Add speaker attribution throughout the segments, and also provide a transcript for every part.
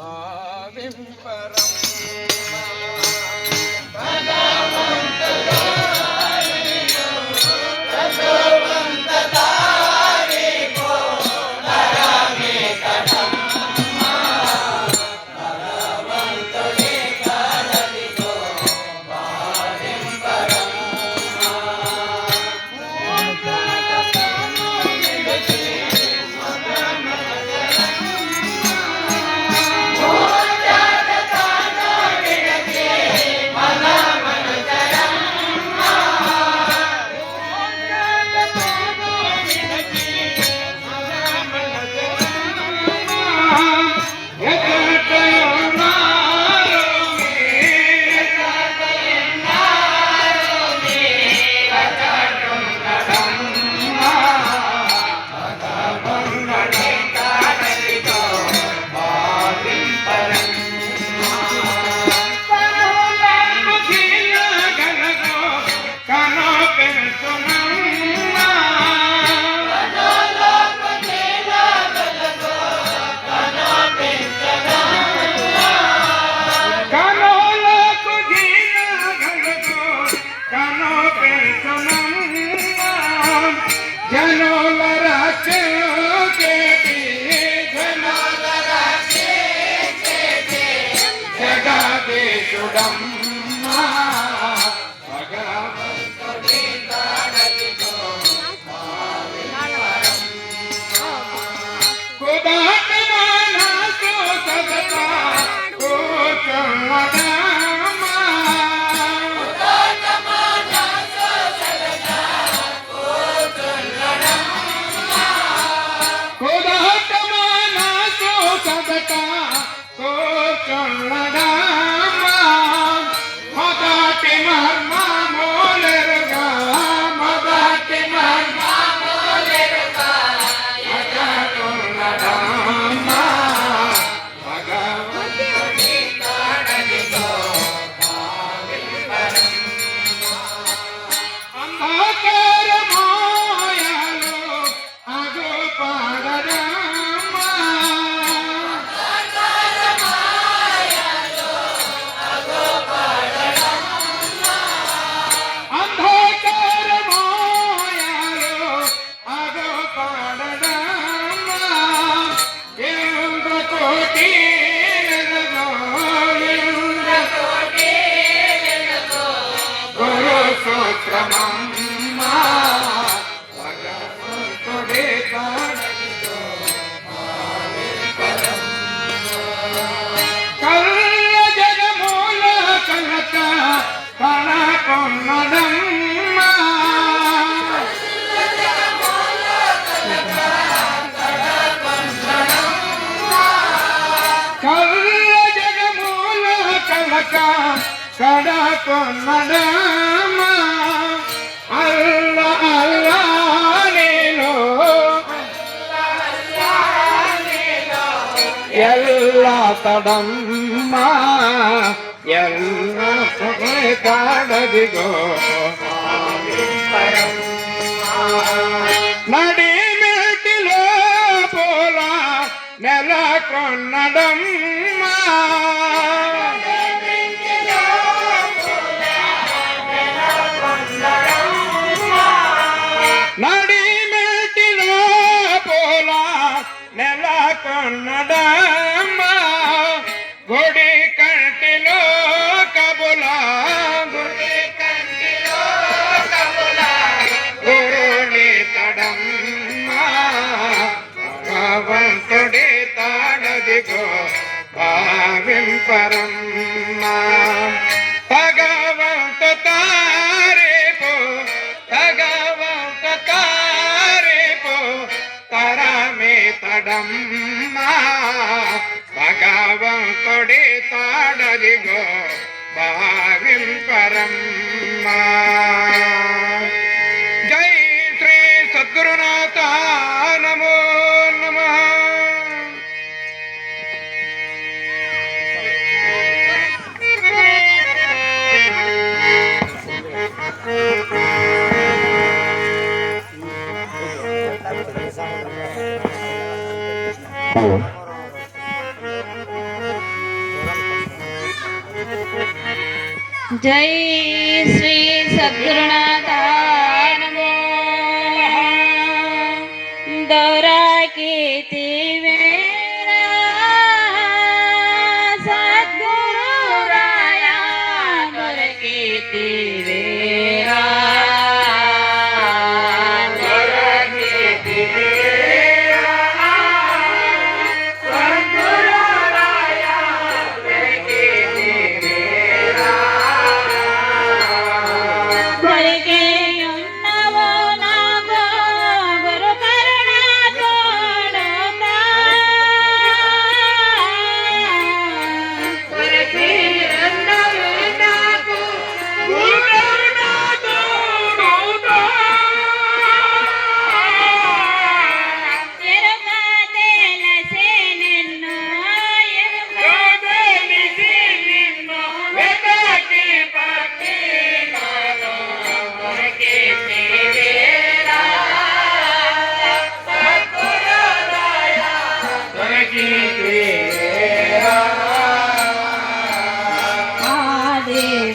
Speaker 1: భావింపరం
Speaker 2: కడకొన్నడమా అల్ల అల్లా నేను ఎల్ల తడమ్మా ఎల్ల కాడదిగో నడిమేటిలో పోలా నెలకొన్నడమ్మా నడిమేటిలో పోలా నెలకొన్నడమ్మా గుడి కంటిలో కబులా గుడి కంటిలో కబులా గురుని తడమ్మా భగవంతుడి తాడదిగో భావింపరమ్మా భగవంత తారేపో భగవంత తారేపో తరమే తడమ్మా భగవంతుడి తాడదిగో భావింపరమ్మా జై శ్రీ సద్గురునాథ నమో నమః.
Speaker 1: జై శ్రీ సద్గురునాథ నమో దొరకితి వేళ సద్గురు రాయ దొరకితి వేళ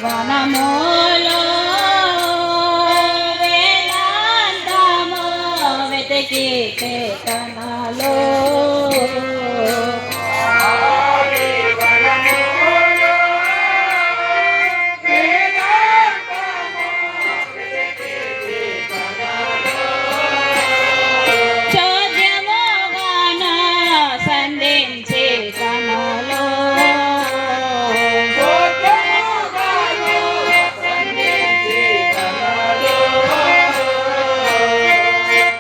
Speaker 1: వనమోలో వేదాంతమో వెతికి చేతనలో చోద్యమోగాన సంధించే కనలో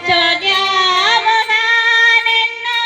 Speaker 1: చోద్యమోగా నిన్ను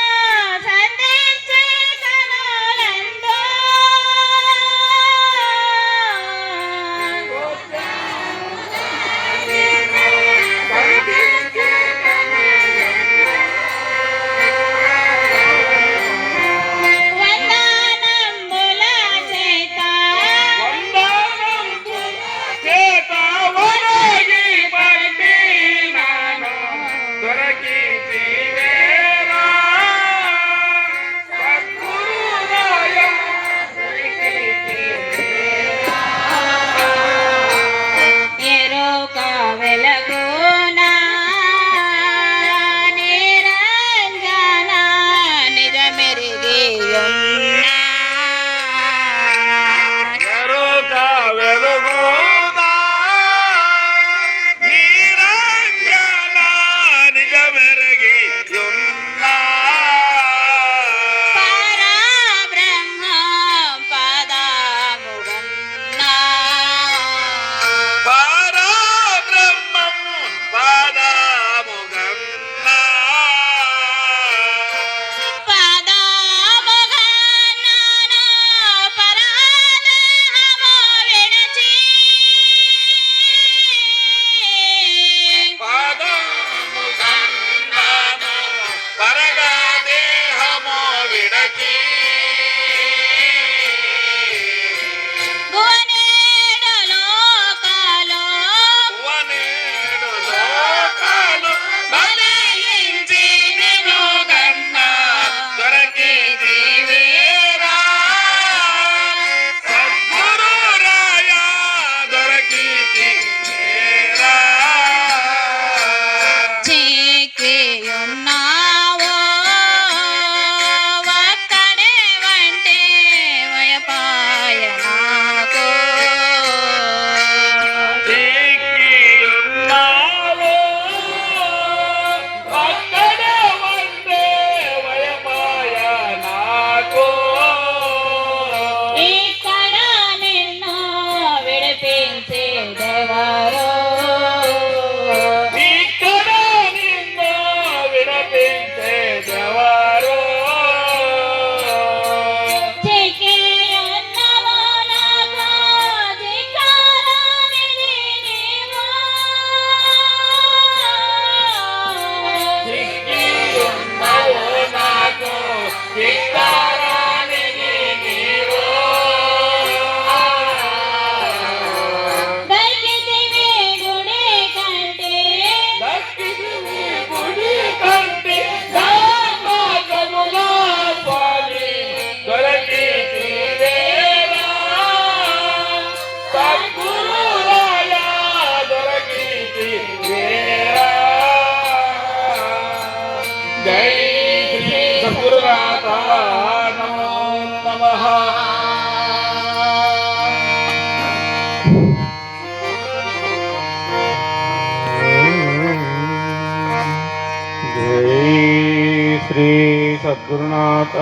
Speaker 2: ಶ್ರೀ ಸದ್ಗುರುನಾಥ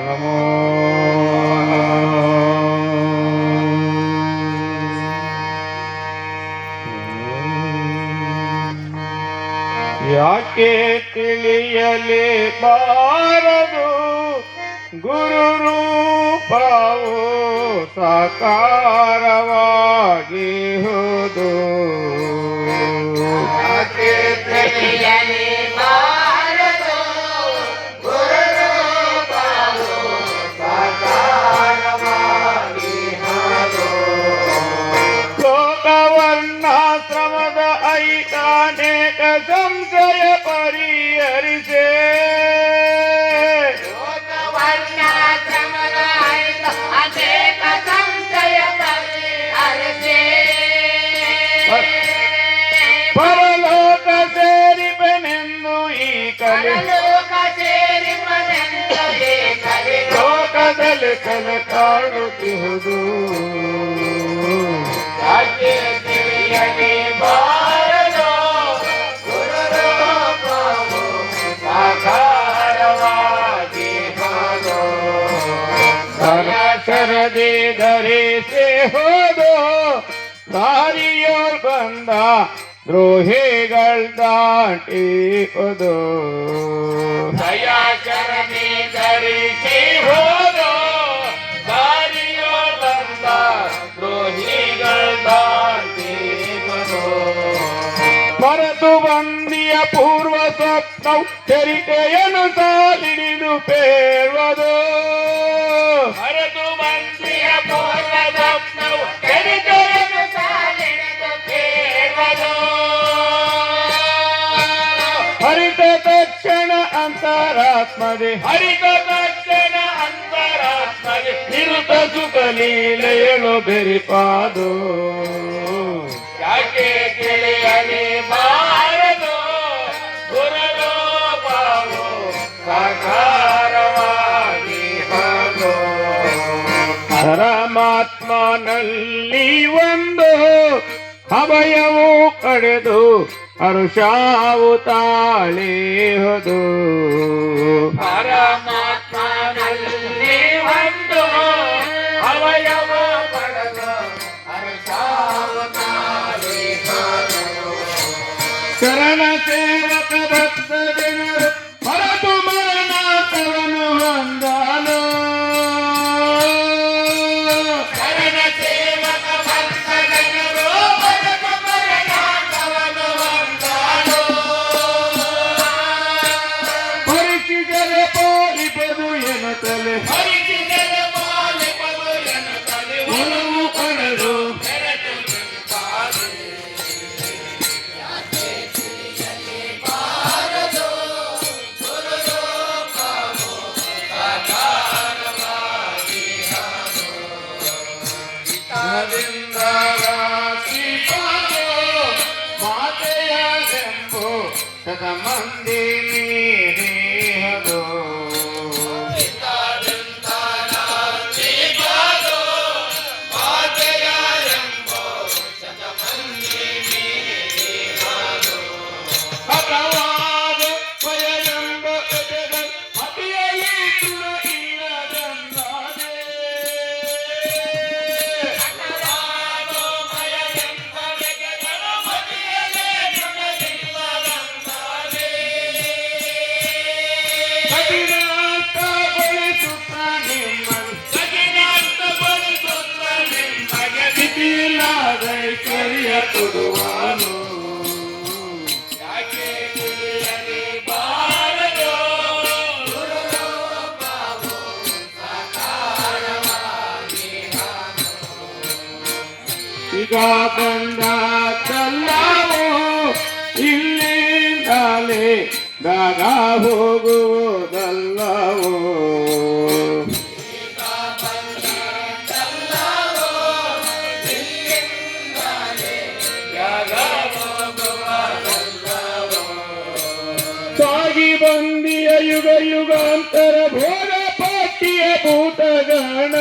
Speaker 2: ನಮೋ ಯಾಕೆ ತಿಳಿಯಲೇ ಬಾರದು ಗುರು ರೂಪವು ಸಾಕಾರವಾಗಿ ಹೋದು ಯಾಕೆ ತಿಳಿಯಲೇ ಬಾರದು ಗುರು ರೂಪವು ಸಾಕಾರವಾಗಿ ಹೋದು ಲೋಕವರ್ಣಾಶ್ರಮದ ಐಕಾನೇಕ ಸಂಶಯ ಪರಿಹರಿಸೇ
Speaker 1: ಅನೇಕ ಸಂಶಯ ಪರಿಹರಿಸೇ
Speaker 2: ಪರಲೋಕ ಸೇರಿಪನೆಂದು ಈ ಕಲೆ ಲೋಕದಲ್ಲಿ ಕಲೆ ಕಾಣುತ್ತಿಹುದು ಯಾಕೆ ತಿಳಿಯದೆ ಬಾರದು ಗುರುರೂಪವು ಸಾಕಾರವಾಗಿ ಹೋದು ಸರಸರದಿ ಧರಿಸಿ ಹೋದು ದಾರಿಯೋಳ್ ಬಂದ ದ್ರೋಹಿಗಳ್ ದಾಟಿ ಹೋದು ದಯಾಚರಣೆ ಧರಿಸಿ ಹೋದು ದಾರಿಯೋಳ್ ಬಂದ ದ್ರೋಹಿಗಳ್ ದಾಟಿ ಹೋದು ಮರೆತು ಬಂದಿಯ ಪೂರ್ವ ಸ್ವಪ್ನವು ಚರಿತೆಯನ್ನು ಸಾಲಿಡಿದು ಪೇರ್ವದು ಮರೆತು ಬಂದಿಯ ಪೂರ್ವ ಸ್ವಪ್ನವು ಚರಿತೆಯನ್ನು ಸಾಲಿಡಿದು ಪೇರ್ವದು ಹರಿತ ತಕ್ಷಣ ಅಂತರಾತ್ಮದೆ ಹರಿತ ತಕ್ಷಣ ಅಂತರಾತ್ಮದೆ ನಿರುತ ಸುಖ ಲೀಲೆಯಳು ಬೆರಿಪಾದು ಯಾಕೆ ತಿಳಿಯಲಿ ಬಾರದು ಗುರುರೂಪವು ಸಾಕಾರವಾಗಿ ಹೋದು ಪರಮಾತ್ಮನಲ್ಲಿ ಒಂದು ಅಭಯವು ಕಡೆದು ಹರುಷಾವು ತಾಳಿ ಹೋದು ಪರಮಾತ್ಮನಲ್ಲಿ ಒಂದು ಅಭಯವು ಕಡೆದು ಹರುಷಾವು ತಾಳಿ ಹೋದು ಶರಣ ಸೇವಕ ಭಕ್ತ ಜನರು ಹೊರತು ಮರಣಾಂತರವನ್ನು ಹೊಂದಲು ಶರಣ ಸೇವಕ ಭಕ್ತ ಜನರು ಹೊರತು ಮರಣಾಂತರವನ್ನು ಹೊಂದಲು ಪರಿಚಿದರೆ ಪಾಲಿಪದು ಎನ್ನುತ್ತಲೇ ಪರಿಚಿದರೆ ಪಾಲಿಪದು ಎನ್ನುತ್ತಲೇ ಒಲವು ಕಳೆದು ಮಾತೆಯಾಗೆಂಬು ಸದ ಮಂದಿ ನೀರಿಹದು ಅಪವಾದ ಭಯವೆಂಬ ಎದೆಗಳು ಅತಿಯಲ್ಲಿ ಸುರ ಇಲ್ಲದಂದಾದೆ ಐಶ್ವರ್ಯ ಕೊಡುವಾನು ಯಾಕೆ ತಿಳಿಯಲಿ ಬಾರದು ಗುರುರೂಪವು ಸಾಕಾರವಾಗಿ ಈಗ ಬಂದ ಕಲ್ಲವು ಇಲ್ಲಿಂದಲೇ ದಾಗ ಹೋಗುವುದಲ್ಲವೋ ಸಾಗಿ ಬಂದಿಯ ಯುಗ ಯುಗಾಂತರ ಭೋಗ ಪಾಠ್ಯ ಭೂತಗಣ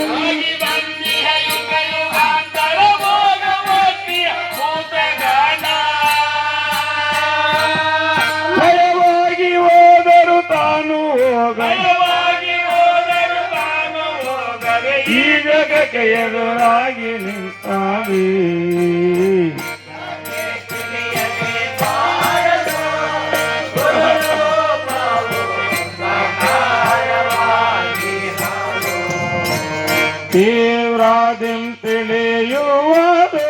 Speaker 2: ಸಾಗಿ ಬಂದಿಯ ಯುಗ ಯುಗಾಂತರ ಭೋಗ ಪಾಠ್ಯ ಭೂತಗಣ ಭಯವಾ ಮಾರ್ಗಕ್ಕೆ ಎದುರಾಗಿ ನಿಂತಾವೆ. ತೀವ್ರಾದಿಂ ತಿಳಿಯುವುದು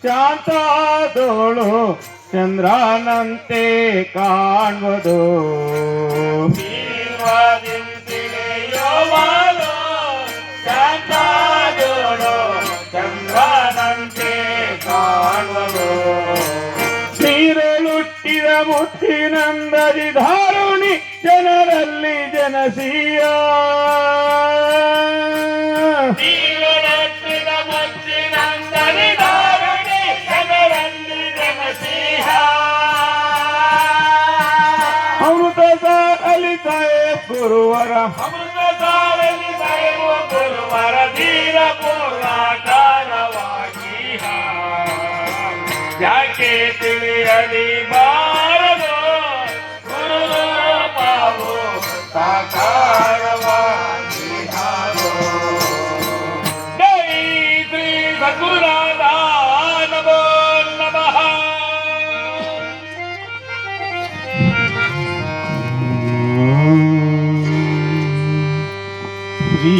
Speaker 2: ಶಾಂತಾದೋಳು ಚಂದ್ರನಂತೆ ಕಾಣುವುದು. ತೀವ್ರಾದಿಂ ತಿಳಿಯುವುದು ಶಾಂತಾದೋಳು ಚಂದ್ರನಂತೆ ಕಾಣುವುದು. ನೀರಳುಟ್ಟಿದ ಮುತ್ತಿನಂದದಿ ಧಾರುಣಿ ಜನರಲ್ಲಿ ಜನಸೀಯ. ನೀರಳುಟ್ಟಿದ ಮುತ್ತಿನಂದದಿ ಧಾರುಣಿ ಜನರಲ್ಲಿ ಜನಸೀಯ. ಅಮೃತ ಸಾಲಿತಾಯ ಗುರುವರ ಅಮೃತ ಸಾಲಿತಾಯ ಗುರುವರ ಧೀರ ಪೂರ್ಣಾಕಾರವಾಗಿ ಯಾಕೆ ತಿಳಿಯಲಿ ಬಾರದು ಗುರುರೂಪವು ಸಾಕಾರವಾಗಿ ಜೈ ಶ್ರೀ ಸದ್ಗುರುನಾಥ ನಮೋ ನಮಃ. ಶ್ರೀ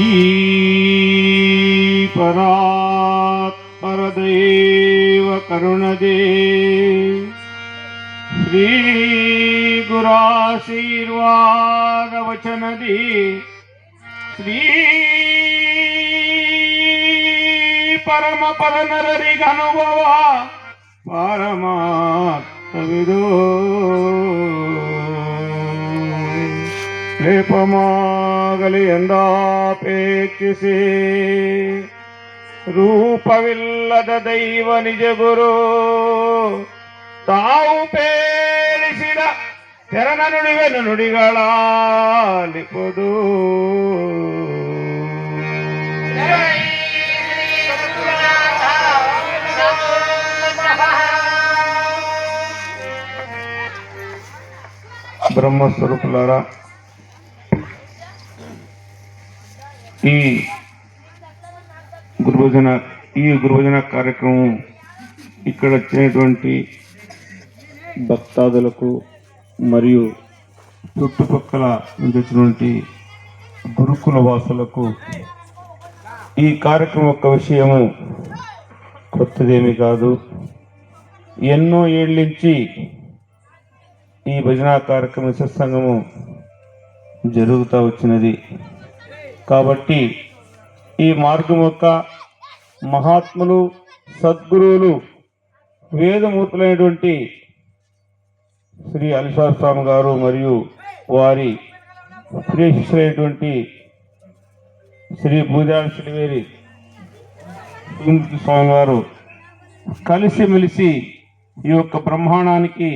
Speaker 2: ಪರಾತ್ಪರದೇವ ಕರುಣದೇ ಶ್ರೀ ಗುರಾಶೀರ್ವಾದ ವಚನದಿ ಶ್ರೀ ಪರಮ ಪದ ನರರಿಗನುಭವ ಪರಮಾರ್ಥವಿದು. ಲೇಪಮಾಗಲಿ ಎಂದಾಪೇಕ್ಷಿಸಿ ರೂಪವಿಲ್ಲದ ದೈವ ನಿಜ ಗುರು ತಾವು ಪೇಳಿಸಿದ ತೆರನ ನುಡಿವೆನು ನುಡಿಗಳಾಲಿಪುದು. బ్రహ్మస్వరూపులారా, ఈ గురుభజన కార్యక్రమం ఇక్కడ వచ్చినటువంటి భక్తాదులకు మరియు చుట్టుపక్కల నుంచి వచ్చినటువంటి గురుకుల వాసులకు ఈ కార్యక్రమం యొక్క విషయము కొత్తదేమీ కాదు. ఎన్నో ఏళ్ళ నుంచి ఈ భజన కార్యక్రమ సత్సంగము జరుగుతూ వచ్చినది. కాబట్టి ఈ మార్గం యొక్క మహాత్ములు సద్గురువులు వేదమూర్తులైనటువంటి శ్రీ అలిసార్ స్వామి గారు మరియు వారి ప్రియ శిష్యులైనటువంటి శ్రీ భూజాల శ్రీవేరి స్వామి వారు కలిసిమెలిసి ఈ యొక్క బ్రహ్మాండానికి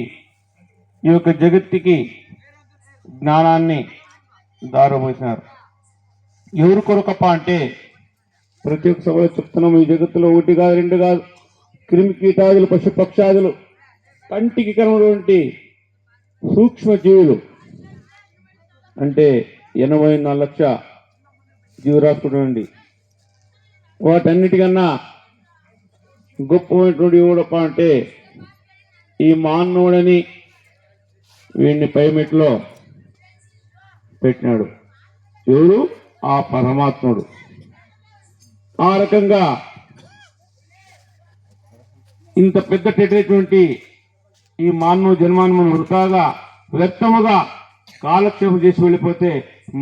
Speaker 2: ఈ యొక్క జగత్తుకి జ్ఞానాన్ని దారబోసినారు. ఎవరు కొరకప్ప అంటే ప్రతి ఒక్క సభలో చెప్తున్నాము, ఈ జగత్తులో ఒకటి కాదు రెండు కాదు, క్రిమి కీటాదులు పశుపక్షాదులు కంటికి కనబడినటువంటి సూక్ష్మ జీవులు అంటే 84 లక్షల జీవరాశులు ఉండి వాటన్నిటికన్నా గొప్పమైనటువంటి ఎవడప్ప అంటే ఈ మానవుడని వీడిని పైమెట్లో పెట్టినాడు. ఎవరు? ఆ పరమాత్ముడు. ఆ రకంగా ఇంత పెద్దటటువంటి ఈ మానవ జన్మాన్ని మనం వృథాగా వ్యర్థముగా కాలక్షేపం చేసి వెళ్ళిపోతే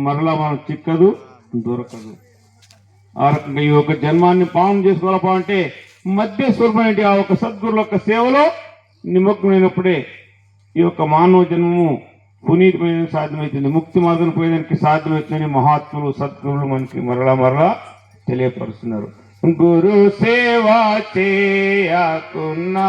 Speaker 2: మరలా మనం చిక్కదు, దొరకదు. ఆ రకంగా ఈ యొక్క జన్మాన్ని పావనం చేసుకోవాలంటే మధ్య స్వరూపమైన ఆ ఒక సద్గురుల యొక్క సేవలో నిమగ్నమైనప్పుడే ఈ యొక్క మానవ జన్మము పునీతమైన సాధ్యమవుతుంది, ముక్తి మార్గం పోయేదానికి సాధ్యమవుతుందని మహాత్ములు సద్గురులు మనకి మరలా తెలియపరుస్తున్నారు. గురు సేవ చేయకున్నా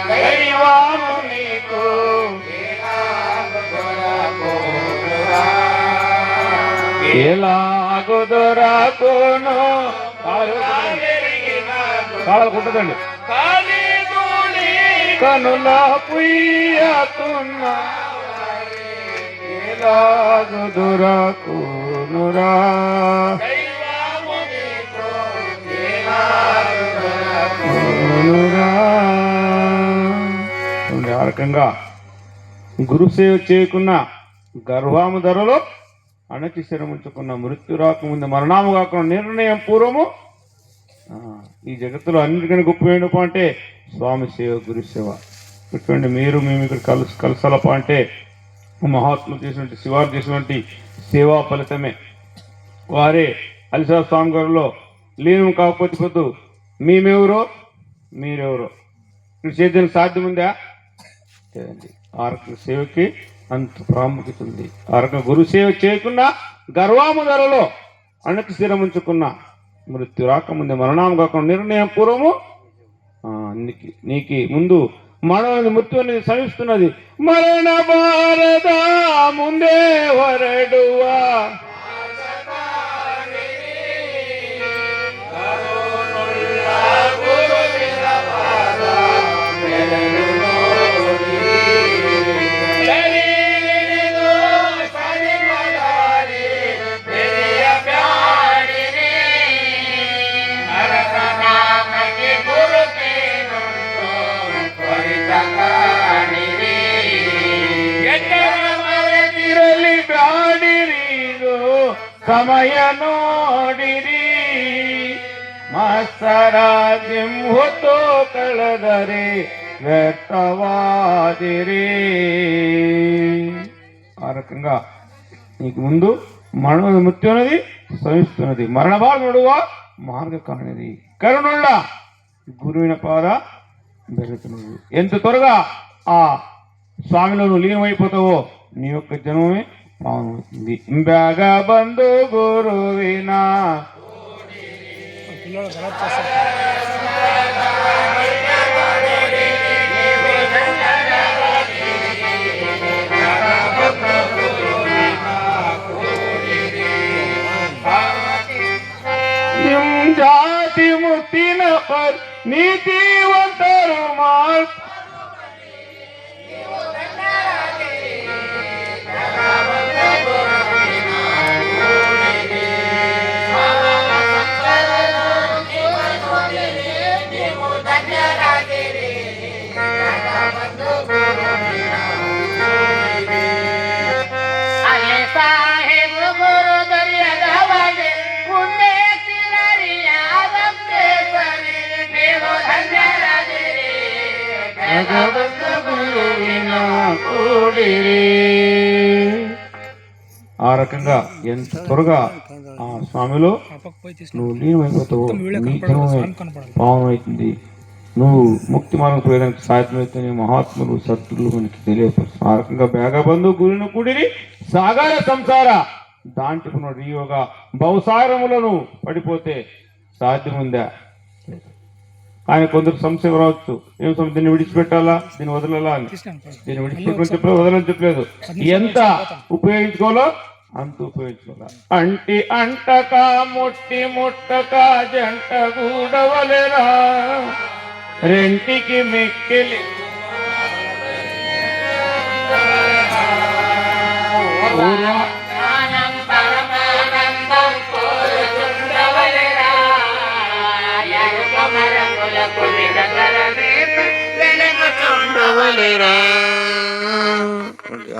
Speaker 2: దైవము నీకు ఎలాగు దొరకును కాళ్ళకు కుట్టదండి కనుల పుయ్యతున్న ఎలాగు దొరకునురా ఆ రకంగా గురుసేవ చేయకున్న గర్భాము ధరలో అణచి శరముంచుకున్న మృత్యు రాకముందు మరణాము కాకుండా నిర్ణయం పూర్వము ఈ జగత్తులో అన్నిటికన్నా గొప్ప ఏంటప్ప అంటే స్వామి సేవ గురు సేవ. ఇటువంటి మీరు మేము ఇక్కడ కలసలప అంటే మహాత్ములు చేసినటువంటి శివారు చేసినటువంటి సేవా ఫలితమే. వారే అలిసా స్వామి గారిలో లీనం కాకపోతే పొద్దు మేమెవరో మీరెవరో ఇక్కడ చేద్దానికి సాధ్యం ఉందా లేదండి. ఆ రకం సేవకి అంత ప్రాముఖ్యత ఉంది. ఆ రకం గురు సేవ చేయకుండా గర్వాము ధరలో అణచి స్థిరముంచుకున్న మృత్యు రాకముందే మరణం కాకుండా నిర్ణయం పూర్వము నీకు ముందు మరణం మృత్యు అనేది సమీపిస్తున్నది. మరణ భారత ముందే వరడువా ಸಮಯ ನೋಡಿರಿ ಮಾಸ್ತರಾಜ್ಯಂ ಹೊತ್ತು ಕಳೆದರೆ వ్యర్థవాదిరి. ఆ రకంగా నీకు ముందు మరణ మృత్యు అనేది సమీపిస్తున్నది. మరణ బాధుడువా మార్గ కానిది కరుణుళ్ళ గురువిన పాద బెరుగుతున్నది. ఎంత త్వరగా ఆ స్వామిలో నువ్వు లీనమైపోతావో నీ యొక్క జన్మమే పావనమవుతుంది. బ్యాగ బంధు గురువిన జాతి ముక్తిన పర్ నీతివంతరు మాల్ ఆ రకంగా ఎంత త్వరగా ఆ స్వామిలో నువ్వు లీనమైపోతావు నీ జన్మమే పావనమవుతుంది. నువ్వు ముక్తి మార్గం పోయడానికి సాధ్యమవుతుంది. మహాత్ములు సత్తులు మనకి తెలియపరుస్తారు. ఆ రకంగా బేగబంధు గురిని కూడిని సాగర సంసార దాంటికున్నాడు ఈ యోగా బహుసారములను పడిపోతే సాధ్యముందా? ఆయన కొందరు సంశయం రావచ్చు. ఏం సమస్య, దీన్ని విడిచిపెట్టాలా దీన్ని వదలాలా అని. దీన్ని విడిచిపెట్టమని చెప్పలేదు, వదలని చెప్పలేదు. ఎంత ఉపయోగించుకోవాలో అంత ఉపయోగించుకోవాలా. అంటి అంటక ముట్టి ముట్టక జంట గూడవలేరా రెంటికి మిక్కిలి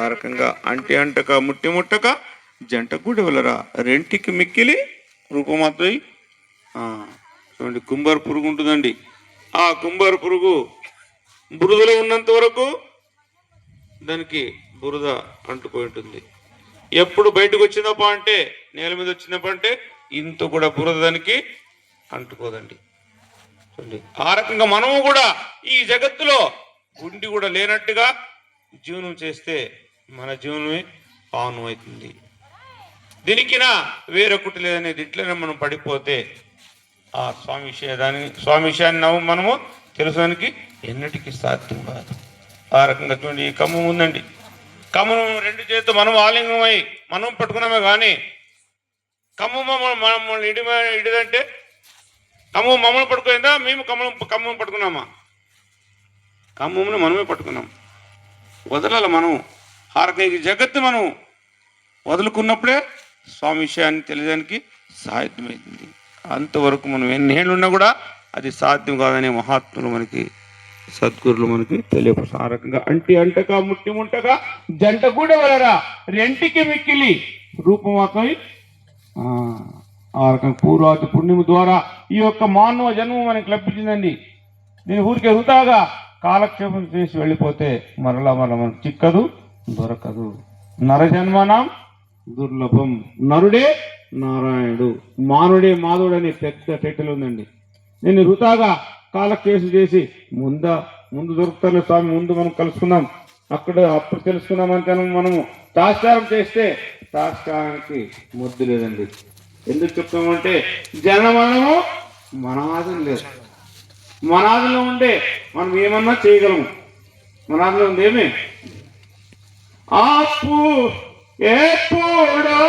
Speaker 2: ఆ రకంగా అంటి అంటక ముట్టి ముట్టక జంట గూడవలరా రెంటికి మిక్కిలి రూపమాత్రై. చూడండి, కుంభారు పురుగు ఉంటుందండి. ఆ కుంభారు పురుగు బురదలో ఉన్నంత వరకు దానికి బురద అంటుపోయి ఉంటుంది. ఎప్పుడు బయటకు వచ్చిందప్ప అంటే, నేల మీద వచ్చిందప్ప అంటే ఇంత కూడా బురద దానికి అంటుకోదండి. చూడండి, ఆ రకంగా మనము కూడా ఈ జగత్తులో గుండి కూడా లేనట్టుగా జీవనం చేస్తే మన జీవనమే పావనమవుతుంది. దీనికినా వేరొకటి లేదనేది ఇట్లనే మనం పడిపోతే ఆ స్వామి విషయాన్ని మనము తెలుసుకోవడానికి ఎన్నటికీ సాధ్యం కాదు. ఆ రకంగా చూడండి, ఈ కమ్ము ఉందండి. కమ్మును రెండు చేతులు మనం ఆలింగమై మనం పట్టుకున్నామే కానీ ఖమ్మం మమ్మల్ని ఇడిదంటే ఖమ్మం మమ్మల్ని పట్టుకుందా, మేము ఖమ్మం పట్టుకున్నామా? ఖమ్మంలో మనమే పట్టుకున్నాం. వదలాల మనం హారక జగత్తు మనం వదులుకున్నప్పుడే స్వామి విషయాన్ని తెలియడానికి సాధ్యమైంది. అంతవరకు మనం ఎన్నేళ్ళు ఉన్నా కూడా అది సాధ్యం కాదనే మహాత్ములు మనకి, సద్గురులు మనకి తెలియపరుస్తారు. ఆ రకంగా అంటి అంటక ముట్టి ముంటక జంట కూడా వలరా రెంటికి మిక్కిలి రూపమాత్మై ఆ రకంగా పూర్వాతి పుణ్యము ద్వారా ఈ యొక్క మానవ జన్మ మనకి లభించిందండి. దీని ఊరికే వృతాగా కాలక్షేపం చేసి వెళ్ళిపోతే మరలా మనకు చిక్కదు, దొరకదు. నరజన్మనం దుర్లభం. నరుడే నారాయణుడు, మానుడే మాధవుడు అనే పెద్ద టైటిల్ ఉందండి. నేను వృతాగా కాలక్షేపం చేసి ముందు దొరుకుతాను స్వామి, ముందు మనం కలుసుకుందాం, అప్పుడు తెలుసుకుందామంటే మనము తాస్కారం చేస్తే తాస్కారానికి ముద్దు లేదండి. ఎందుకు చెప్తామంటే జనమనము మనాదం లేదు. మనాదిలో ఉండే మనం ఏమన్నా చేయగలము. మనాదిలో ఉంది ఏమి ఆపు ఎప్పుడో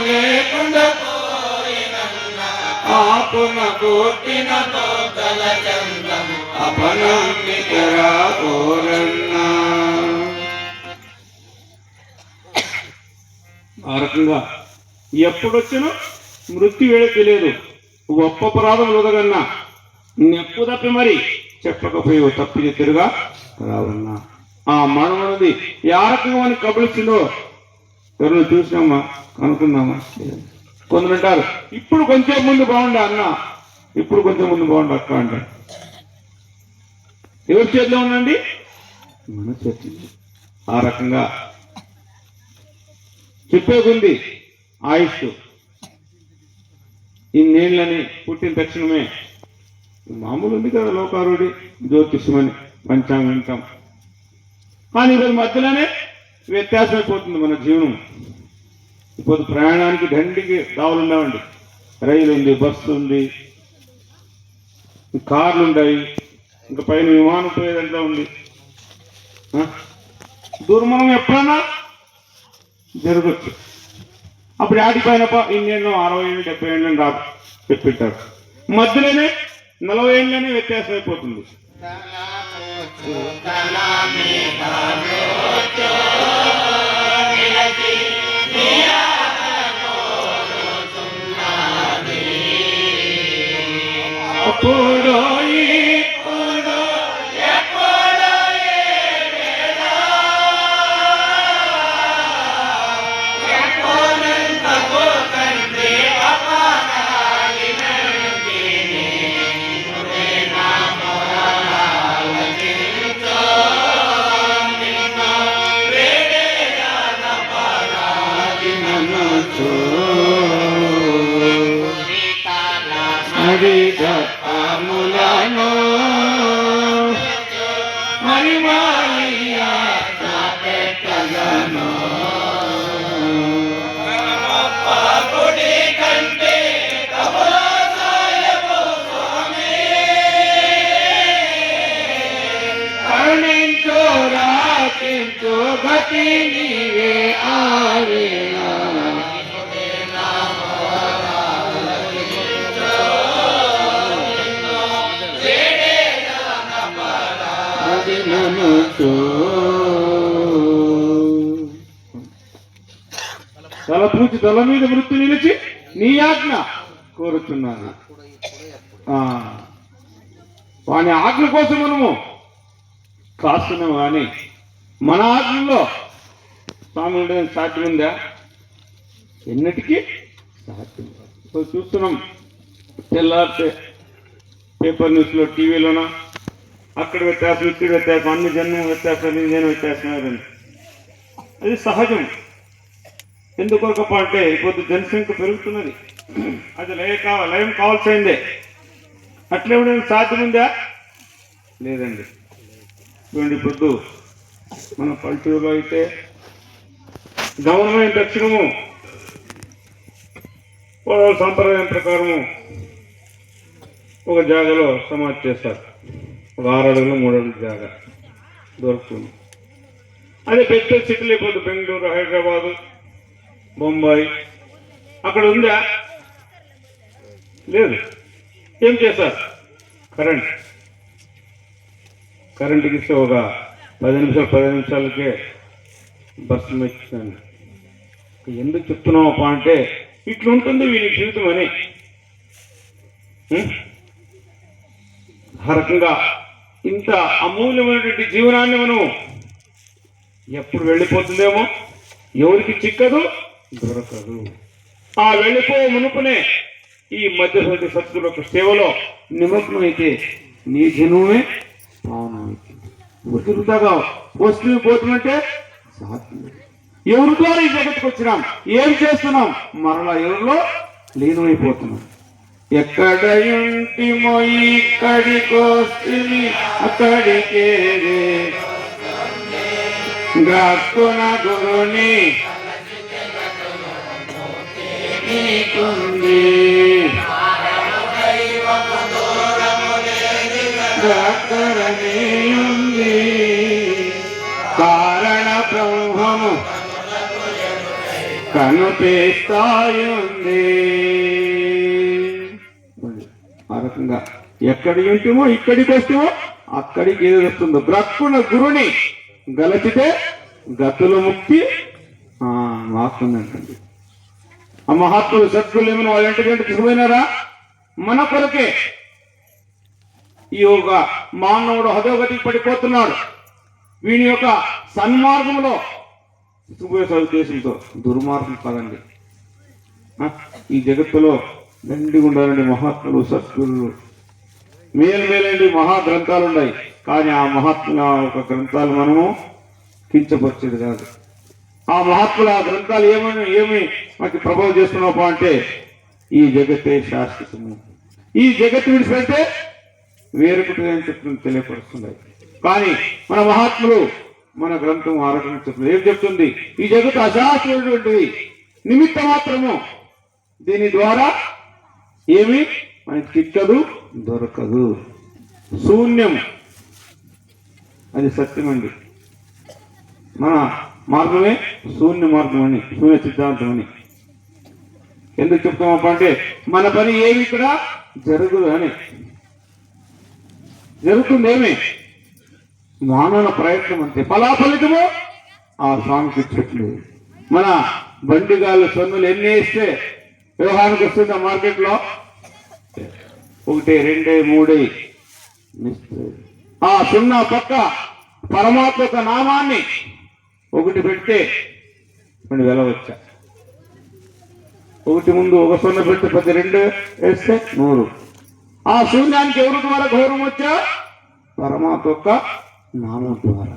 Speaker 2: లేకుండా ఆపున కోటిన తోకల చంద్రం అపనందికరా కోరన్నా. ఆ రకంగా ఎప్పుడొచ్చినా మృత్యు వేళ తెలియదు. గొప్ప అపరాధం ఉదగన్నా నెప్పు తప్పి మరి చెప్పకపోయి తప్పిది తిరుగా రావన్నా. ఆ మనమన్నది ఏ రకంగా మనకి కబలిస్తుందో ఎవరైనా చూసినామా, అనుకున్నామా? కొందరు అంటారు ఇప్పుడు కొంచెం ముందు బాగుండే అన్న, ఇప్పుడు కొంచెం ముందు బాగుండే అక్క అంటారు. ఎవరి చేతిలో ఉందండి? మన చేతిలో. ఆ రకంగా చెప్పేకుంది ఆయుష్ ఇన్నేళ్ళని పుట్టిన తక్షణమే మామూలు ఉంది కదా లోకారుడి జ్యోతిష్యమని పంచాంగం వింటాం. కానీ ఈరోజు మధ్యలోనే వ్యత్యాసమైపోతుంది మన జీవనం. ఇప్పుడు ప్రయాణానికి దండికి దావులు ఉండవండి. రైలు ఉంది, బస్సు ఉంది, కార్లు ఉన్నాయి, ఇంకా పైన విమానం పోయేదంట్లో ఉంది. దుర్మరణం ఎప్పుడన్నా జరగచ్చు. అప్పుడు ఆడిపోయిన ఇన్నేళ్ళు 60 ఏళ్ళు 70 ఏళ్ళని రాదు చెప్పింటారు. మధ్యలోనే 40 ఏళ్ళనే వ్యత్యాసం అయిపోతుంది. గతి నీవే ఆవేనా తల పూచి తల మీద మృత్యు నిలిచి నీ ఆజ్ఞ కోరుతున్నాను. వాని ఆజ్ఞ కోసం మనము కాస్తున్నాము. కానీ మన ఆజ్ఞలో స్వామి ఉండేది సాధ్యం ఉందా? ఎన్నిటికీ సాధ్యం. ఇప్పుడు చూస్తున్నాం తెల్లారితే పేపర్ న్యూస్లో, టీవీలోన అక్కడ వ్యత్యాసం, ఇక్కడ వ్యత్యాసం, అన్ని జన్మ వ్యత్యాసం, నేను వ్యత్యాసం. అది సహజం. ఎందుకొరకప్ప అంటే ఇప్పుడు జనసంఖ్య పెరుగుతున్నది, అది లయం కావాల్సిందే. అట్లే ఉండేది సాధ్యం ఉందా? లేదండి. చూడండి, ఇప్పుడు మన పల్లెటూరులో అయితే గమనమైన దక్షిణము వాళ్ళ సాంప్రదాయం ప్రకారము ఒక జాగాలో సమాధి చేస్తారు. ఒక 6 అడుగులు 3 అడుగుల జాగా దొరుకుతుంది. అదే పెద్ద సిటీలు అయిపోతుంది. బెంగళూరు, హైదరాబాదు, బొంబాయి అక్కడ ఉందా? లేదు. ఏం చేస్తారు? కరెంట్కి ఇస్తే ఒక 10 నిమిషాలకే బస్సు మెచ్చాను. ఎందుకు చెప్తున్నావు అంటే ఇట్లుంటుంది వీరి జీవితం అని. ఆ రకంగా ఇంత అమూల్యమైనటువంటి జీవనాన్ని మనం ఎప్పుడు వెళ్ళిపోతుందేమో, ఎవరికి చిక్కదు, దొరకదు. ఆ వెళ్ళిపో మునుపునే ఈ మధ్యవర్తి సత్తుల యొక్క సేవలో నిమగ్నమైతే నీ జన్మమే పావనమైతే. తిరుగుతాగా వస్తూ పోతున్నట్టే ఎవరి ద్వారా ఈ జగత్తుకు వచ్చినాం, ఏం చేస్తున్నాం, మరలా ఎవరిలో లీనమైపోతున్నాం. ఎక్కడ ఇంటిమో ఇక్కడికొస్తుంది అక్కడికే గ్రాక్కున గురుని నీకుంది ఉంది కారణ బ్రహ్మము కనిపిస్తాయుంది. ఆ రకంగా ఎక్కడి ఉంటేమో ఇక్కడికి వస్తేమో అక్కడికి ఏది వస్తుందో. గ్రక్కున గురుని గలచితే గతుల ముక్తి మాకుందంటండి. ఆ మహాత్ములు సద్గులు ఏమైనా వాళ్ళ ఇంటికంటే తీసుకుపోయినారా? మన కొరకే ఈ యొక్క మానవుడు హదోగతికి పడిపోతున్నాడు. వీని యొక్క సన్మార్గంలో తీసుకుపోయే ఉద్దేశంతో దుర్మార్గం కాదండి. ఈ జగత్తులో దండిగా ఉండాలండి మహాత్ములు సద్గురులు. మేలైన మహాగ్రంథాలు ఉన్నాయి, కానీ ఆ మహాత్ముల యొక్క గ్రంథాలు మనము కించపరిచేది కాదు. ఆ మహాత్ముల గ్రంథాలు ఏమి మనకి ప్రభావం చేస్తున్నావు అంటే ఈ జగత్తే శాశ్వతము, ఈ జగత్తు విడిచిపెడితే వేరొకటి అని చెప్తుంది, తెలియపరుస్తున్నాయి. కానీ మన మహాత్ములు మన గ్రంథం ఆ రకంగా చెప్తుంది. ఏం చెప్తుంది? ఈ జగత్తు అశాశ్వతమైనటువంటిది, నిమిత్త మాత్రము. దీని ద్వారా ఏమి మనకి చిక్కదు, దొరకదు, శూన్యం. అది సత్యమండి. మన మార్గమే శూన్య మార్గం అని, శూన్య సిద్ధాంతం అని ఎందుకు చెప్తామప్ప అంటే మన పని ఏమి ఇక్కడ జరగదు అని. జరుగుతుందేమి? మానవ ప్రయత్నం అంతే. ఫలితము ఆ స్వామికి ఇచ్చట్లేదు. మన బండిగాళ్ళు సొన్నులు ఎన్ని వేస్తే వ్యవహారానికి వస్తుంది ఆ మార్కెట్లో? 1, 2, 3 ఆ 0 పక్క పరమాత్మ యొక్క నామాన్ని 1 పెడితే కొన్ని వెళ్ళవచ్చా? 1 ముందు 1 0 పెడితే 2 వేస్తే 100. ఆ శూన్యానికి ఎవరి ద్వారా గౌరవం వచ్చా? పరమాత్మ యొక్క నామం ద్వారా.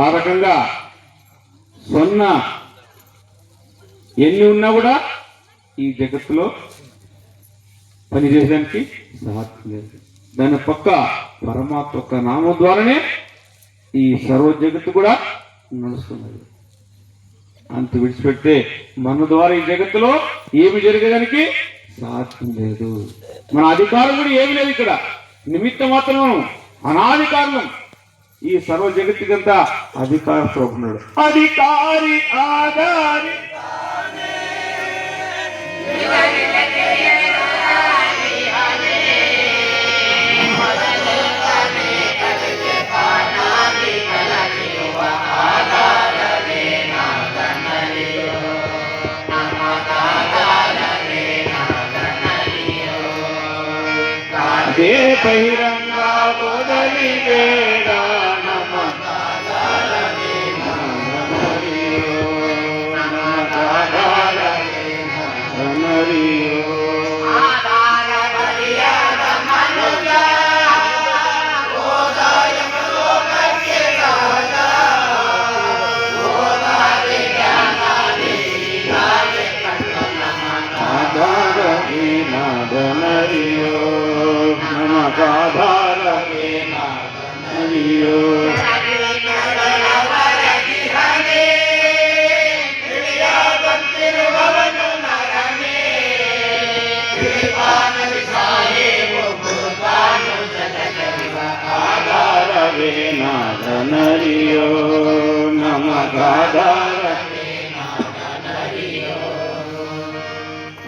Speaker 2: ఆ రకంగా 0 ఎన్ని ఉన్నా కూడా ఈ జగత్తులో పనిచేయడానికి సాధ్యం లేదు. దాని పక్క పరమాత్మ యొక్క నామం ద్వారానే ఈ సర్వ జగత్తు కూడా నడుస్తున్నది. అంత విడిచిపెడితే మన ద్వారా ఈ జగత్తులో ఏమి జరిగేదానికి సాధ్యం లేదు. మన అధికారం కూడా ఏమి లేదు. ఇక్కడ నిమిత్త మాత్రం, అనాది కారణం. ఈ సర్వ జగత్తుకంతా అధికారంతో ఉన్నాడు. అధికారి ఆధారి
Speaker 1: ఆధార
Speaker 2: బహిరంగ బోధలి వేడ నమ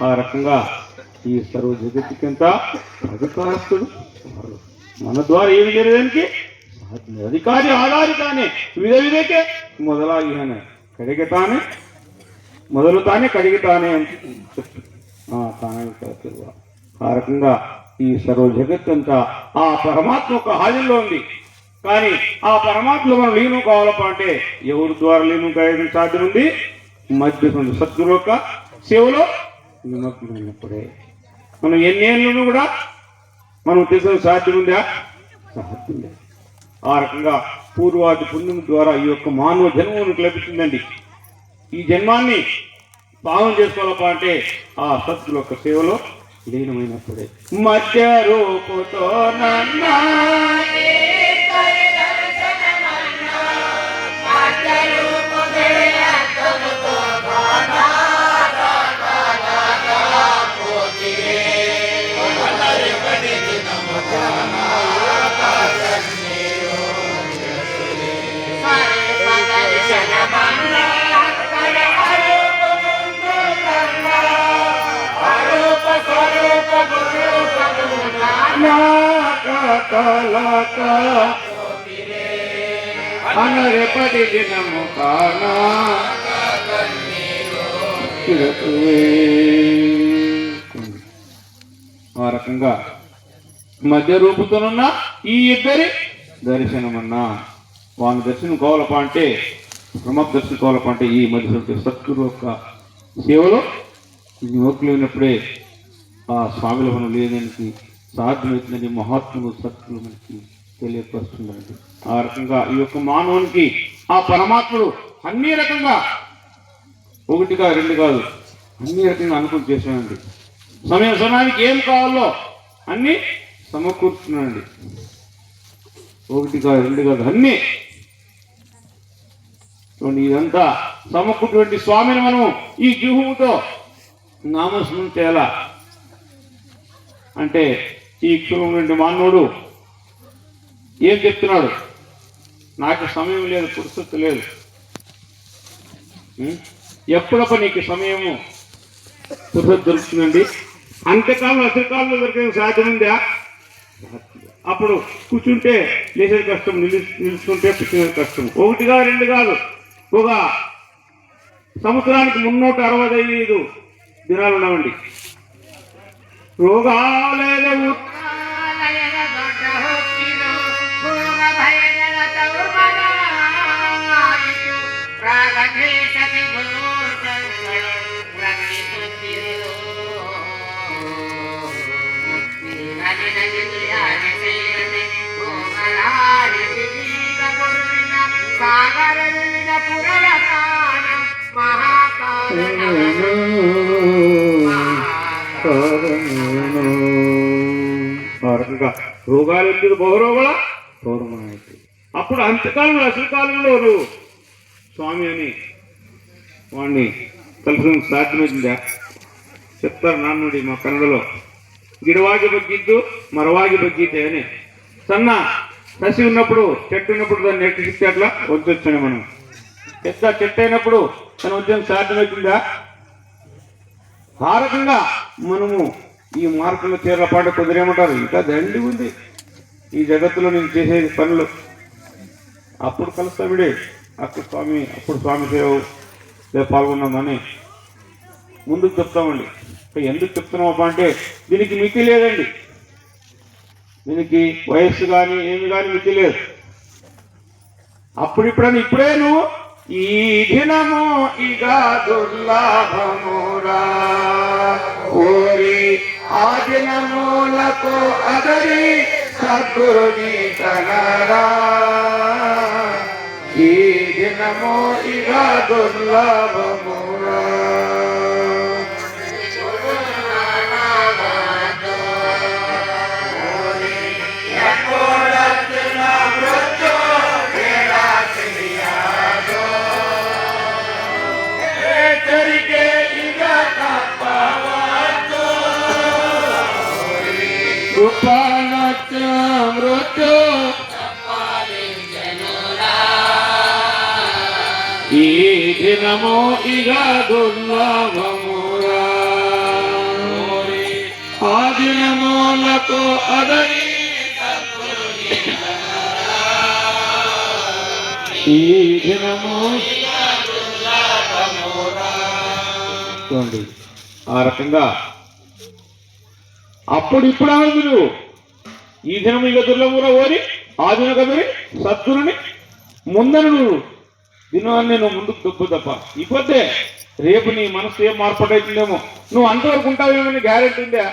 Speaker 2: ఆ రకంగా ఈ సర్వ జగత్తుకంతా అధికారస్తుడు మన ద్వారా ఏమి లేదానికి అధికారి ఆధారితాನೆ విధవిధಕ್ಕೆ ಮೊದಲಾಗಿಯಾನೆ ಕಡೆಗೆತಾನೆ మొదలు తానే కడిగితానే అని తానే చెప్తున్నా. ఆ రకంగా ఈ సర్వ జగత్తంతా ఆ పరమాత్మ యొక్క హాజరులో ఉంది. కానీ ఆ పరమాత్మలో మనం లీనం కావాలప్ప అంటే ఎవరి ద్వారా లీనం కాయడం సాధ్యం ఉంది? మధ్య సద్గురు యొక్క సేవలో నిమగ్నమైనప్పుడే. మనం ఎన్నేళ్ళను కూడా మనం తెలుసు సాధ్యం ఉందా? సాధ్యం లేదు. ఆ రకంగా పూర్వాది పుణ్యం ద్వారా ఈ యొక్క మానవ జన్మకు లభిస్తుందండి. ఈ జన్మాన్ని పాలన చేసుకోవాలప్ప అంటే ఆ సద్గురు యొక్క సేవలో లీనమైనప్పుడే. మధ్య రూపుతో అనరేపటి దినము కానా ఆ రకంగా మధ్య రూపుతోనున్న ఈ ఇద్దరి దర్శనమన్నా వాని దర్శనం కావాలప్ప అంటే ప్రమోద్ దర్శనం కావాలప్ప అంటే ఈ మధ్య సద్గురు యొక్క సేవలో నిమగ్నమైనప్పుడే ఆ స్వామిలో మనం లేదానికి సాధ్యమవుతుందని మహాత్ములు సత్తులు మనకి తెలియపరుస్తుందండి. ఆ రకంగా ఈ యొక్క మానవునికి ఆ పరమాత్ముడు అన్ని రకంగా ఒకటిగా రెండు కాదు అన్ని రకంగా అనుకూలం చేశానండి. సమయానికి ఏం కావాలో అన్ని సమకూర్చున్నానండి. ఒకటి కాదు రెండు కాదు అన్ని. ఇదంతా సమకూర్చున్నటువంటి స్వామిని మనం ఈ వ్యూహంతో నామస్మరణ చేయాల అంటే ఈ క్షురం నుండి మానవుడు ఏం చెప్తున్నాడు? నాకు సమయం లేదు, పురుషత్తు లేదు. ఎప్పుడప్ప నీకు సమయము పురుషత్తు దొరుకుతుందండి? అంతకాలం అసలుకాలంలో దొరికే సాధ్యం ఉందా? అప్పుడు కూర్చుంటే లేచేది కష్టం, నిలుచుకుంటే కూర్చునేది కష్టం. ఒకటిగా రెండు కాదు, ఒక సంవత్సరానికి 365 దినాలు ఉన్నామండి. రోగాలేదవు రోగాలు ఎందుకు బహురోగుల పౌరమైతే అప్పుడు అంతకాలంలో అసలు కాలంలో నువ్వు స్వామి అని వాడిని కలుసుకుని సాధ్యమైందా? చెప్తారు నాన్నుడి మా కన్నడలో. గిడವಾಗಿ బగ్గిద్దు మరವಾಗಿ బగ్గీతే అని. సన్న కసి ఉన్నప్పుడు చెట్టు ఉన్నప్పుడు దాన్ని ఎట్టు చెప్తే అట్లా వచ్చొచ్చాను మనం. పెద్ద చెట్టు అయినప్పుడు తన ఉద్యోగం సాధ్యమవుతుందా? ఆ రకంగా మనము ఈ మార్గంలో చేరపాటు కుదిరేమంటారు. ఇంకా దండి ఉంది ఈ జగత్తులో నేను చేసే పనులు. అప్పుడు కలుస్తామిడే అప్పుడు స్వామి సేవ పాల్గొన్నామని ముందుకు చెప్తామండి. ఎందుకు చెప్తున్నామప్ప అంటే దీనికి మితి లేదండి. దీనికి వయస్సు కానీ ఏమి కానీ మితి లేదు. అప్పుడిప్పుడని ఇప్పుడే నువ్వు ఈ దినము ఇక దుర్లభమురా ఓరి ఆ దినములకు అదరి సద్గురుని కనరా ఈ దినము ఇక దుర్లభమురా. మృత్యు ఈ దినము ఇక దుర్లభమురా ఆ దినములకు అదరి ఈ దినము చూడండి. ఆ రకంగా అప్పుడు ఇప్పుడు మీరు ఈ దినం ఇక దుర్లభమురా ఓరి ఆ దిన కదరి సద్గురుని ముందను నువ్వు దినాన్ని నువ్వు ముందుకు తప్పు తప్ప ఇపోతే రేపు నీ మనసు ఏం మార్పడైతుందేమో నువ్వు అంతవరకు ఉంటావేమని గ్యారెంటీ ఉందా?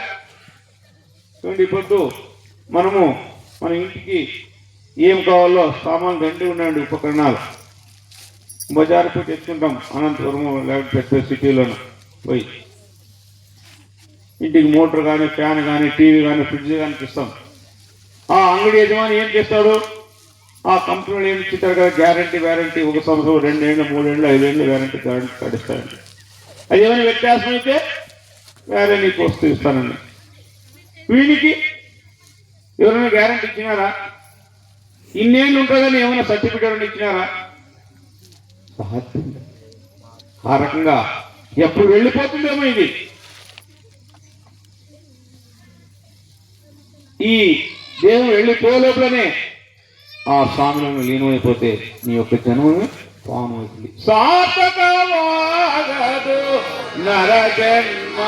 Speaker 2: చూడండి, ఇప్పుడు మనము మన ఇంటికి ఏం కావాలో సామాన్ గంటి ఉండండి ఉపకరణాలు బజారు పోయి తెచ్చుకుంటాం. అనంతపురము లేకపోతే సిటీలోనూ పోయి ఇంటికి మోటార్ కానీ ఫ్యాన్ కానీ టీవీ కానీ ఫ్రిడ్జ్ కానీ ఇస్తాం. ఆ అంగడి యజమాని ఏం చేస్తాడు? ఆ కంపెనీలు ఏమి ఇచ్చారు కదా గ్యారంటీ వ్యారంటీ 1 సంవత్సరం 2 ఏళ్ళు 3 ఏళ్ళు 5 ఏళ్ళు వ్యారంటీ కార్డు ఇస్తారండి. అది ఏమైనా వ్యత్యాసం అయితే వేరే నీకు వస్తూ ఇస్తానండి. వీడికి ఎవరైనా గ్యారంటీ ఇచ్చినారా? ఇన్నేళ్ళు ఉంటుందని ఏమైనా సర్టిఫికేట్ ఇచ్చినారా? ఆ రకంగా ఎప్పుడు వెళ్ళిపోతుందేమో ఇది. ఈ దేహం వెళ్ళిపోలోపలనే ఆ స్వామిలను లీనమైపోతే నీ యొక్క జన్మమే పాము అవుతుంది. సార్థకవాగదు నర జన్మ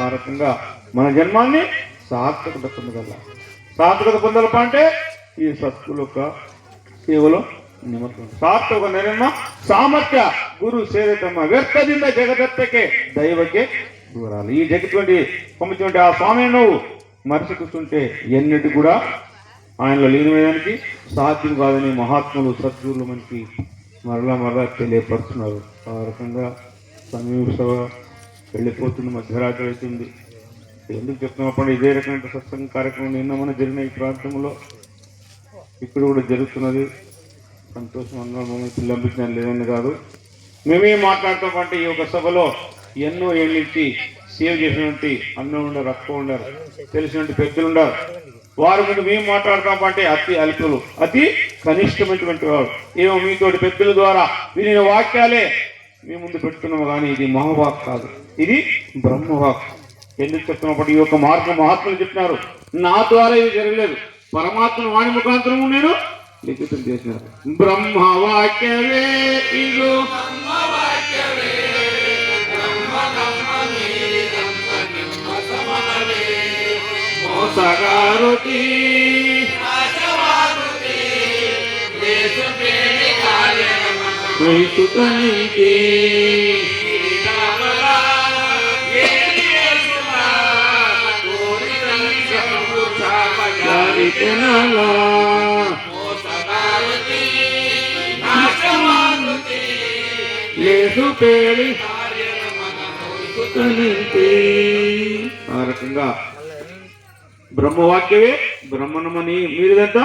Speaker 2: ఆ రకంగా మన జన్మాన్ని సార్థకత పొందగల. సార్థకత పొందాలప అంటే ఈ సత్తుల యొక్క సేవలో నిమగ్నం. ಸಾರ್ಥಕ ನೆರಮ್ಮ ಸಾಮರ್ಥ್ಯ ಗುರು ಸೇರಿತಮ್ಮ ವ್ಯರ್ಥದಿಂದ ಜಗದತ್ತಕ್ಕೆ ದೈವಕ್ಕೆ దూరాలి. ఈ జగత్వంటి పంపించుకుంటే ఆ స్వామిని నువ్వు మరిచి కూర్చుంటే ఎన్నిటి కూడా ఆయనలో లీనమయ్యడానికి సాధ్యం కాదని మహాత్ములు సద్గురులు మనకి మరలా తెలియపరుస్తున్నారు. ఆ రకంగా సమీప వెళ్ళిపోతుంది, మధ్యరాత్రి అవుతుంది. ఎందుకు చెప్తున్నప్పుడు ఇదే రకమైన సత్సంగ కార్యక్రమం నిన్న మన జరిగిన ఈ ప్రాంతంలో ఇక్కడ కూడా జరుగుతున్నది. సంతోషం అందరం పిల్లంపించడం లేదని కాదు, మేమేం మాట్లాడతామంటే ఈ యొక్క సభలో ఎన్నో ఏళ్ళించి సేవ చేసినటువంటి అన్న ఉండరు, అక్క ఉండరు, తెలిసినటువంటి పెద్దలు ఉండరు. వారి ముందు మేము మాట్లాడతామంటే అతి అల్పులు, అతి కనిష్టమైనటువంటి వాడు. ఏమో మీతోటి పెద్దల ద్వారా వినిన వాక్యాలే మీ ముందు పెడుతున్నాము, కానీ ఇది మహావాక్ కాదు, ఇది బ్రహ్మవాక్. ఎందుకు చెప్తున్నప్పుడు ఈ యొక్క మార్గం మహాత్ములు చెప్పినారు, నా ద్వారా ఇది జరగలేదు, పరమాత్మ వాణి ముఖాంతరం నేను లిఖితం చేసినారు. బ్రహ్మవాక్యవే ఇదో మోసగారుతి రైతుతనికి లేసు పేరు నింపే. ఆ రకంగా బ్రహ్మవాక్యమే బ్రహ్మణమని మీరుదంతా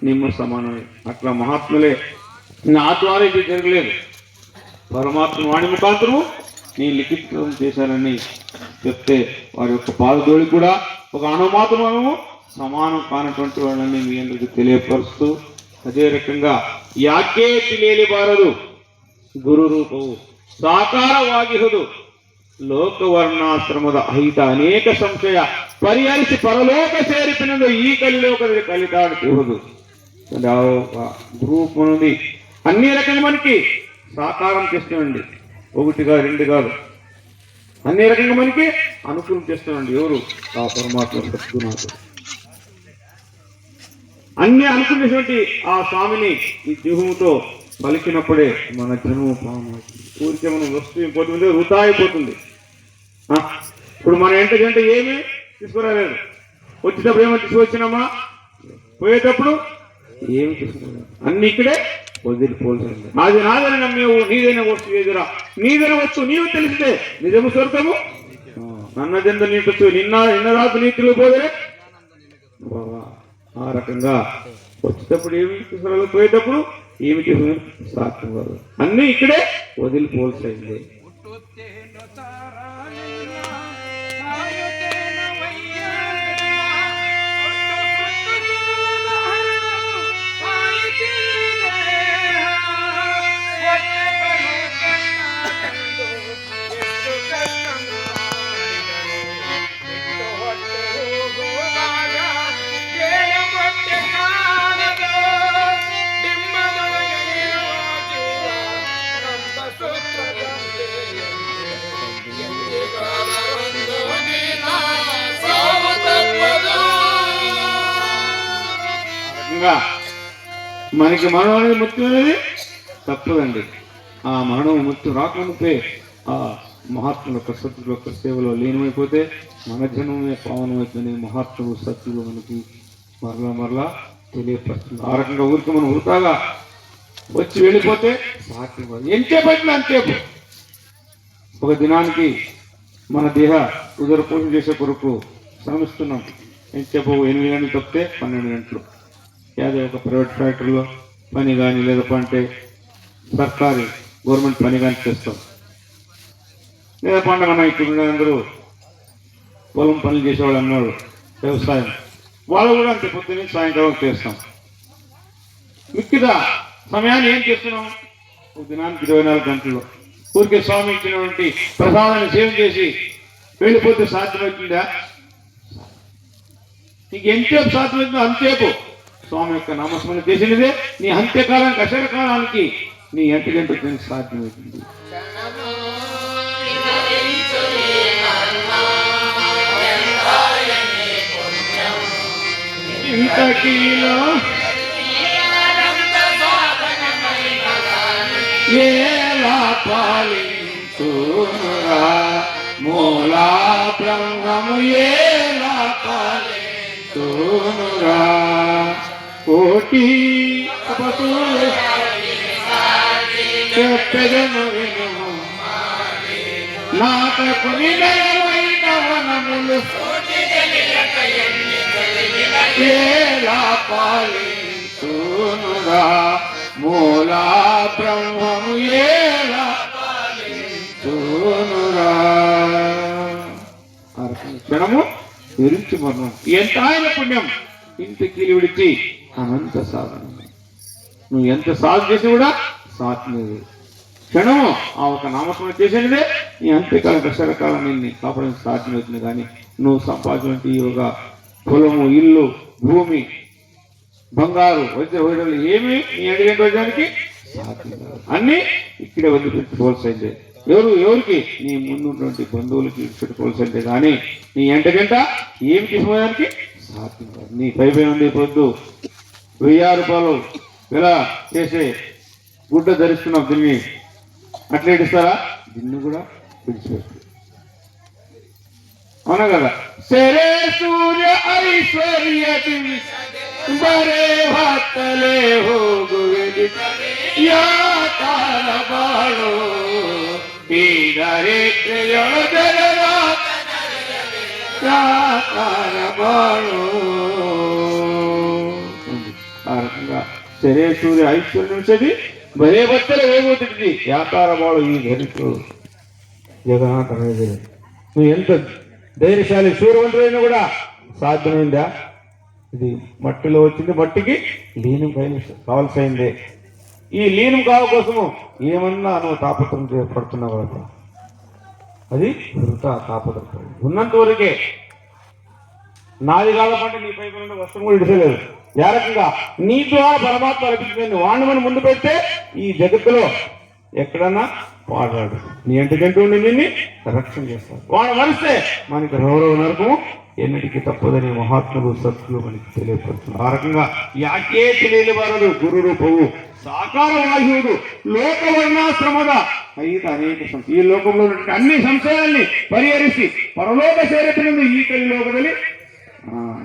Speaker 2: నిమ్మ సమానమే. అట్లా మహాత్ములే నా ద్వారా ఇది జరగలేదు, పరమాత్మ వాణి ముఖాంతరము నీ లిఖితం చేశానని చెప్తే వారి యొక్క పాదధూళి కూడా ఒక అణుమాత్రము సమానం కానటువంటి వాళ్ళని మీ అందరికి తెలియపరుస్తూ, అదే రకంగా ಯಾಕೆ ತಿಳಿಯಲಿಬಾರದು ಗುರು ರೂಪವು ಸಾಕಾರವಾಗಿಹುದು ಲೋಕವರ್ಣಾಶ್ರಮದ ಅಹಿತ ಅನೇಕ ಸಂಶಯ ಪರಿಹರಿಸಿ ಪರಲೋಕ ಸೇರಿಪಿನಂದು ಈ కలిలోకದಲ್ಲಿ కలితాడుతుವುದು. గ్రూప్ ఉంది అన్ని రకంగా మనకి సాకారం చేస్తున్నాండి, ఒకటి కాదు రెండు కాదు, అన్ని రకంగా మనకి అనుకూలం చేస్తున్నాండి. ఎవరు? ఆ పరమాత్మ సద్గుణాలు అన్ని అనుకునేటువంటి ఆ స్వామిని ఈ జీవముతో పలికినప్పుడే మన జన్మ పాము. ఊరికే మనం వస్తూ పోతుంది, వృధా అయిపోతుంది. ఇప్పుడు మన ఎంట గంట ఏమీ తీసుకురాలేదు, వచ్చేటప్పుడు ఏమో తీసుకొచ్చినామా, పోయేటప్పుడు ఏమి తీసుకురాలేదు, అన్ని ఇక్కడే వదిలిపోల్సింది. నాది నాదని నమ్మేవు, నీదైనా వస్తు ఎదురా, నీదైనా వస్తు నీవు తెలిస్తే నిజము స్వర్గము నన్నదెంత నీటొచ్చు, నిన్న రాత్రి నీ తిరిగిపోదే బాబా. ఆ రకంగా వచ్చేటప్పుడు ఏమి తీసుకురాలేదు, పోయేటప్పుడు ఏమి తీసుకుని సాధ్యం కాదు, అన్ని ఇక్కడే వదిలిపోల్సింది. మనకి మరణం అనేది మృత్యు అనేది తప్పదండి. ఆ మరణం మృత్యు రాకముందే ఆ మహాత్ముల యొక్క సత్తుల యొక్క సేవలో లీనమైపోతే మన జన్మమే పావనమవుతుంది. మహాత్ములు సత్తులు మనకి మరలా తెలియపరుస్తుంది. ఆ రకంగా ఊరికి మనం వృతాగా వచ్చి వెళ్ళిపోతే సాధ్యం కాదు. ఎంతసేపు అంతేపు ఒక దినానికి మన దేహ ఉదర పూజ చేసే కొరకు శ్రమిస్తున్నాం. ఎంతసేపు 8 గంటలు తప్పితే 12 గంటలు యాదో ఒక ప్రైవేట్ ఫ్యాక్టరీలో పని కానీ లేదంటే సర్కారీ గవర్నమెంట్ పని కానీ చేస్తాం. లేదంటే మనం ఇప్పుడు అందరూ పొలం పనులు చేసేవాళ్ళు అన్నాడు, వ్యవసాయం వాళ్ళు కూడా అంతే పొద్దున్న సాయంకాలం చేస్తాం. మిక్కిద సమయాన్ని ఏం చేస్తున్నాం? ఒక దినానికి 24 గంటల్లో ఊరికే స్వామి ఇచ్చినటువంటి ప్రసాదాన్ని సేవ చేసి వెళ్ళిపోతే సాధ్యమవుతుందా? నీకు ఎంతసేపు సాధ్యమవుతుందో అంతసేపు స్వామి యొక్క నామస్మరణ చేసినదే నీ అంత్యకాలానికి అక్షరకాలానికి నీ ఎంతకంటే సాధ్యమవుతుంది. ఇంతకీలో ఏలా పాలించునురా మూలా బ్రహ్మము ఏలా పాలించునురా కోటి తపస్సులు చెప్పెదను వినుము నాటకు నిలయమైన వనములు ఏలా పాలించునురా మూలా బ్రహ్మము ఏలా పాలించునురా. క్షణము విరించి మరణం ఎంత ఆయన పుణ్యం ఇంటికి విడిచి అనంత సాధన. నువ్వు ఎంత సాధన చేసి కూడా సాధ్యలేదు. క్షణము ఆ ఒక నామస్మరణ చేసేదే నీ అంత్యకాలం కష్టకాలం నిన్ను కాపాడడానికి సాధ్యమవుతుంది. కానీ నువ్వు సంపాదించిన ఈ ఒక పొలము, ఇల్లు, భూమి, బంగారు, వైద్యులు ఏమి నీ అడిగిన రోజానికి సాధ్యం కాదు. అన్నీ ఇక్కడే వదిలిపెట్టుకోవాల్సిందే. ఎవరికి? నీ ముందున్నటువంటి బంధువులకి పెట్టుకోవాల్సిందే. కానీ నీ ఎంటగంట ఏమి తీసుకోవడానికి సాధ్యం కాదు. నీ పై ఉంది పొద్దు 1000 రూపాయలు ఇలా చేసే గుడ్డ ధరిస్తున్నావు, దీన్ని అట్లా ఇస్తారా? దీన్ని కూడా విడిచిపెట్టు. అవునా కదా? సరే సూర్య ఐశ్వర్య బరే భక్తలే ಹೋಗುವೆ ಯಾ ಕಾಲ ಬಾಳೋ ಈ ದಾರಿದ್ರ್ಯೊಳಗರ ಸಾಕಾರ ಬಾಳು ಆ ರకంగా శరేశ్వరి ఐశ్వర్యం చది భలే బట్టలు వేగొద్ది వ్యాపార బాಳು ఈ ధరిత్రు జగన్నాథ అనేది నువ్వు ఎంత ధైర్యశాలి సూర్యవంతుడైనా కూడా సాధ్యమైందా? ఇది మట్టిలో వచ్చింది, మట్టికి లీనం కావాల్సిందే. ఈ లీనం కావ కోసము ఏమన్నా నువ్వు తాపత్రం పడుతున్నావు కదా, అది వృథా తాపత్రం. ఉన్నంత వరకే నాది కాదపంటే నీ పైపు నుండి వస్త్రం కూడా ఇడిసలేదు. ఏ రకంగా నీ ద్వారా పరమాత్మ లభించింది వాడిని మనం ముందు పెడితే ఈ జగత్తులో ఎక్కడన్నా పాడాడు నీ ఎంటికంటూ ఉండి నిన్ను రక్షణ చేస్తాడు. వాడు మరిస్తే మనకి రౌరవ నరకము ఎన్నిటికీ తప్పదని మహాత్ములు సత్తులు మనకి తెలియపడుతుంది. ఆ రకంగా యాకే తెలియనివారు గురు రూపము సాకార వాయువుడు లోకవర్ణాశ్రమద అయితే అనేక ఈ లోకంలో అన్ని సంశయాల్ని పరిహరిసి పరలోక చేరపినందు ఈ కలిలోకದಲ್ಲಿ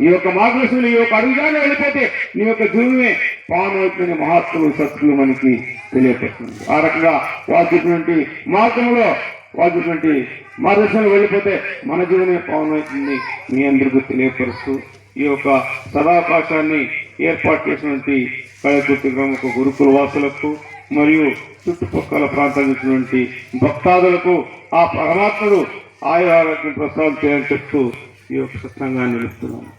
Speaker 2: ఈ యొక్క మార్గదర్శకులు ఈ యొక్క అడుగుదాన్ని వెళ్ళిపోతే నీ యొక్క జీవనమే పావనవుతుందని మహాత్ములు సత్తులు మనకి తెలియపడుతుంది. ఆ రకంగా వాటి మార్గంలో వాటి మార్గదర్శనం వెళ్ళిపోతే మన జీవనమే పావనవుతుంది మీ అందరికీ తెలియపరుస్తూ ఈ యొక్క సదావకాశాన్ని ఏర్పాటు చేసినటువంటి కళకుర్తి గ్రామకు గురుకుల వాసులకు మరియు చుట్టుపక్కల ప్రాంతానికి భక్తాదులకు ఆ పరమాత్ముడు ఆయురారోగ్యం ప్రసాదం చేయాలని చెప్తూ ఈ యొక్క సత్సంగాన్ని నిలుస్తున్నాను.